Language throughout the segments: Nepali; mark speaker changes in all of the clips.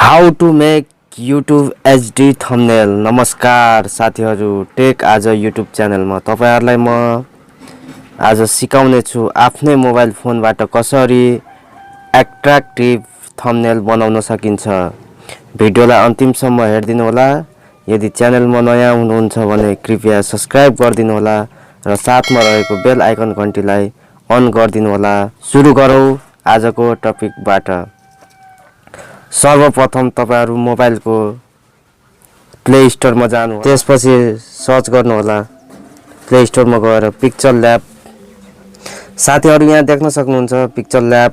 Speaker 1: How to make YouTube HD thumbnail. नमस्कार साथीहरू, टेक आज युट्युब च्यानलमा तपाईहरुलाई म आज सिकाउने छु आफ्नै मोबाइल फोनबाट कसरी एट्र्याक्टिभ थम्बनेल बनाउन सकिन्छ। भिडियोलाई अन्तिमसम्म हेर्दिनु होला। यदि च्यानलमा नयाँ हुनुहुन्छ भने कृपया सब्स्क्राइब गरिदिनु होला र साथमा रहेको बेल आइकन घण्टीलाई अन गरिदिनु होला। सुरु गरौँ आजको टपिकबाट। सर्वप्रथम तपाईहरु मोबाइलको प्ले स्टोरमा जानु होला। त्यसपछि सर्च गर्नु होला। प्ले स्टोरमा गएर पिक्चर ल्याब साथीहरु यहाँ देख्न सक्नुहुन्छ। पिक्चर ल्याब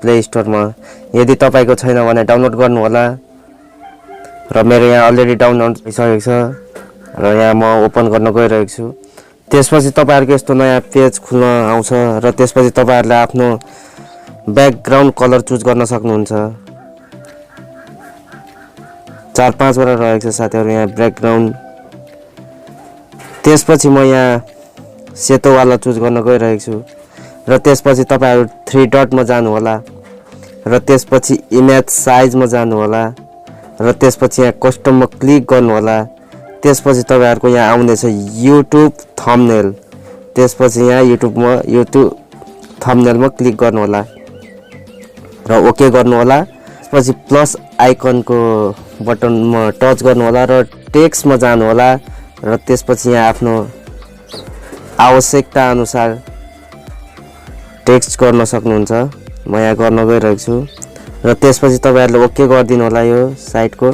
Speaker 1: प्ले स्टोरमा यदि तपाईको छैन भने डाउनलोड गर्नु होला र मेरो यहाँ अलरेडी डाउनलोड भइसकेको छ र यहाँ म ओपन गर्न गइरहेको छु। त्यसपछि तपाईहरुको यस्तो नयाँ पेज खुल्न आउँछ र त्यसपछि तपाईहरुले आफ्नो ब्याकग्राउन्ड कलर चुज गर्न सक्नुहुन्छ। 4-5 वटा रहेको छ साथीहरु यहाँ ब्याकग्राउन्ड। त्यसपछि म यहाँ सेतो वाला चुज गर्न गइरहेको छु र त्यसपछि तपाईहरु 3 डट मा जानु होला र त्यसपछि इमेज साइज मा जानु होला र त्यसपछि यहाँ कस्टममा क्लिक गर्नु होला। त्यसपछि तपाईहरुको यहाँ आउने छ युट्युब थम्बनेल। त्यसपछि यहाँ युट्युब थम्बनेलमा क्लिक गर्नु होला र ओके गर्नु होला। त्यसपछि प्लस आइकनको बटनमा टच गर्नु होला र टेक्स्टमा जानु होला र त्यसपछि यहाँ आफ्नो आवश्यकता अनुसार टेक्स्ट गर्न सक्नुहुन्छ। म यहाँ गर्न गइरहेको छु र त्यसपछि तपाईहरुले ओके गरिदिनु होला यो साइटको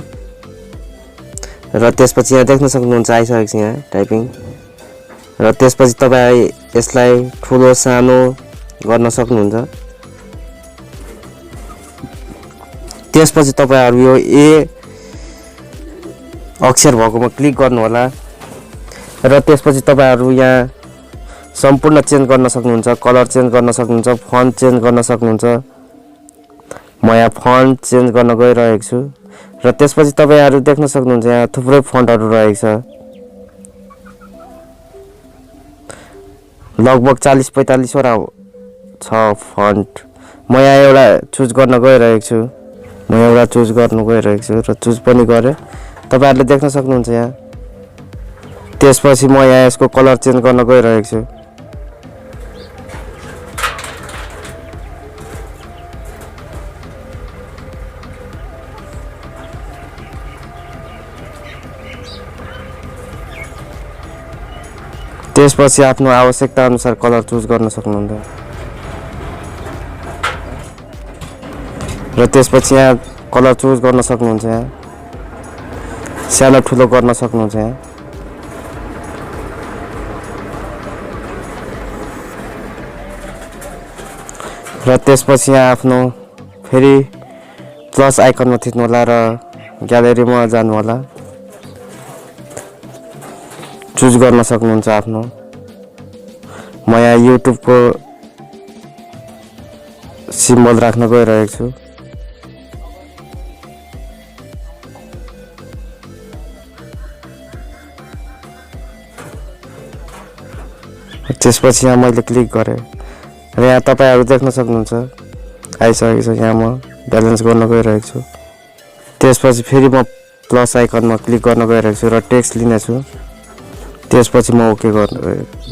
Speaker 1: र त्यसपछि यहाँ देख्न सक्नुहुन्छ आइसकेको छ यहाँ टाइपिङ र त्यसपछि तपाई यसलाई ठुलो सानो गर्न सक्नुहुन्छ। त्यसपछि तपाईहरु यो ए अक्षर भएकोमा क्लिक गर्नु होला र त्यसपछि तपाईहरु यहाँ सम्पूर्ण चेन्ज गर्न सक्नुहुन्छ। कलर चेन्ज गर्न सक्नुहुन्छ, फन्ट चेन्ज गर्न सक्नुहुन्छ। म यहाँ फन्ट चेन्ज गर्न गइरहेको छु र त्यसपछि तपाईहरु देख्न सक्नुहुन्छ यहाँ थुप्रै फन्टहरु रहेको छ। लगभग 40-45 वटा छ फन्ट। म यहाँ एउटा चुज गर्न गइरहेको छु। र चुज पनि गरे। तपाईहरुले देख्न सक्नुहुन्छ यहाँ। त्यसपछि म यहाँ यसको कलर चेन्ज गर्न गइरहेको छु। त्यसपछि आफ्नो आवश्यकता अनुसार कलर चुज गर्न सक्नुहुन्छ र त्यसपछि यहाँ कलर चुज गर्न सक्नुहुन्छ। यहाँ सानो ठुलो गर्न सक्नुहुन्छ यहाँ। र त्यसपछि यहाँ आफ्नो फेरि प्लस आइकनमा थिच्नु होला र ग्यालेरीमा जानु होला। चुज गर्न सक्नुहुन्छ आफ्नो। म यहाँ युट्युबको सिम्बल राख्न गइरहेको छु। त्यसपछि यहाँ मैले क्लिक गरे र यहाँ तपाईहरु देख्न सक्नुहुन्छ आइसकेको छ। यहाँ म ब्यालेन्स गर्न गइरहेको छु। त्यसपछि फेरि म प्लस आइकनमा क्लिक गर्न गइरहेको छु र टेक्स्ट लिने छु। त्यसपछि म ओके गर्न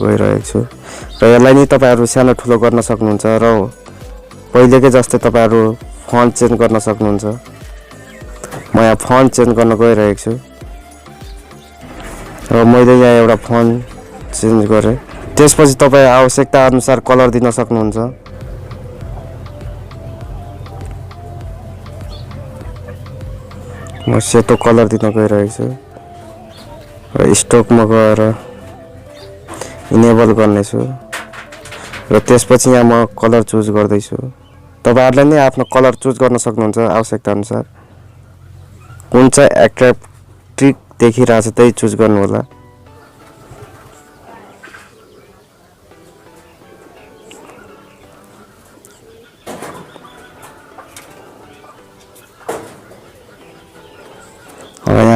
Speaker 1: गइरहेको छु र यसलाई नि तपाईहरु सानो ठुलो गर्न सक्नुहुन्छ र पहिलेकै जस्तै तपाईहरु फन्ट चेन्ज गर्न सक्नुहुन्छ। म यहाँ फन्ट चेन्ज गर्न गइरहेको छु र मैले यहाँ एउटा फन्ट चेन्ज गरे। त्यसपछि तपाई आवश्यकता अनुसार कलर दिन सक्नुहुन्छ। म सेतो कलर दिन गइरहेको छु र स्टकमा गएर इनेबल गर्ने छु र त्यसपछि यहाँ म कलर चुज गर्दै छु। तपाईहरुले नै आफ्नो कलर चुज गर्न सक्नुहुन्छ आवश्यकता अनुसार। कुन चाहिँ एट्र्याक्टिभ देखिरहेछ त्यही चुज गर्नु होला।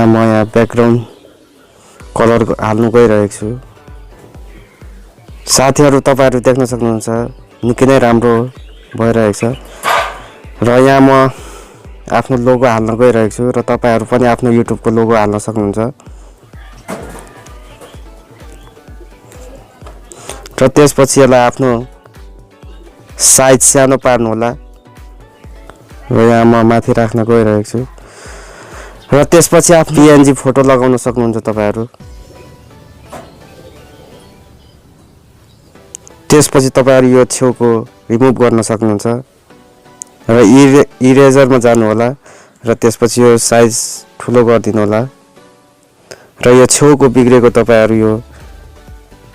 Speaker 1: म यहाँ ब्याकग्राउन्ड कलर हाल्नु गइरहेको छु। साथीहरु तपाईहरु देख्न सक्नुहुन्छ निकै नै राम्रो भइरहेको छ र यहाँ म आफ्नो लोगो हाल्न गइरहेको छु र तपाईहरु पनि आफ्नो युट्युबको लोगो हाल्न सक्नुहुन्छ। र त्यसपछि यसलाई आफ्नो साइज सानो पार्नु होला र यहाँ म माथि राख्न गइरहेको छु र त्यसपछि आफ्नो PNG फोटो लगाउन सक्नुहुन्छ तपाईहरु। त्यसपछि तपाईहरु यो छेउको रिमुभ गर्न सक्नुहुन्छ र इरेजरमा जानु होला र त्यसपछि यो साइज ठुलो गर्दिनु होला र यो छेउको बिग्रेको तपाईहरु यो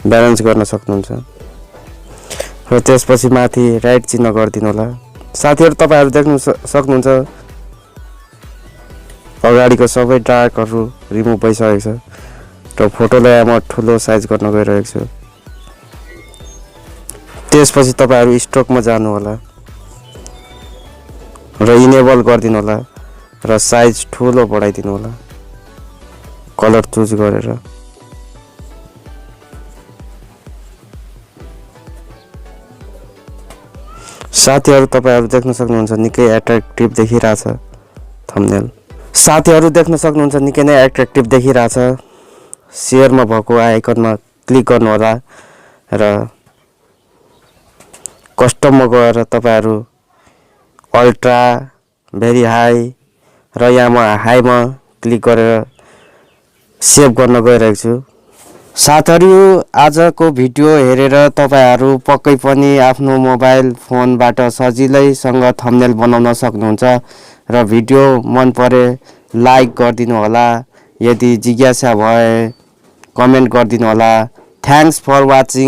Speaker 1: ब्यालेन्स गर्न सक्नुहुन्छ र त्यसपछि माथि राइट चिन्ह गर्दिनु होला। साथीहरु तपाईहरु देख्न सक्नुहुन्छ अगाडिको सबै डार्कहरु रिमुभ भइसकेको छ र फोटोलाई म ठुलो साइज गर्न गइरहेको छु। त्यसपछि तपाईहरु स्ट्रोकमा जानु होला र इनेबल गर्दिनु होला र साइज ठुलो बढाइदिनु होला कलर चुज गरेर। साथीहरु तपाईहरु देख्न सक्नुहुन्छ निकै एट्र्याक्टिभ देखिरहेछ थम्बनेल। साथीहरु देख्न सक्नुहुन्छ निकै नै एट्र्याक्टिभ देखिरहेछ। शेयरमा भएको आइकनमा क्लिक गर्नु होला र कस्टममा गएर तपाईहरु अल्ट्रा, भेरी हाई र यहाँ म हाईमा क्लिक गरेर सेभ गर्न गइरहेको छु। साथीहरु आजको भिडियो हेरेर तपाईहरु पक्कै पनि आफ्नो मोबाइल फोनबाट सजिलैसँग थम्बनेल बनाउन सक्नुहुन्छ र भिडियो मन परे लाइक गरिदिनु होला। यदि जिज्ञासा भए कमेन्ट गरिदिनु होला। Thanks for watching.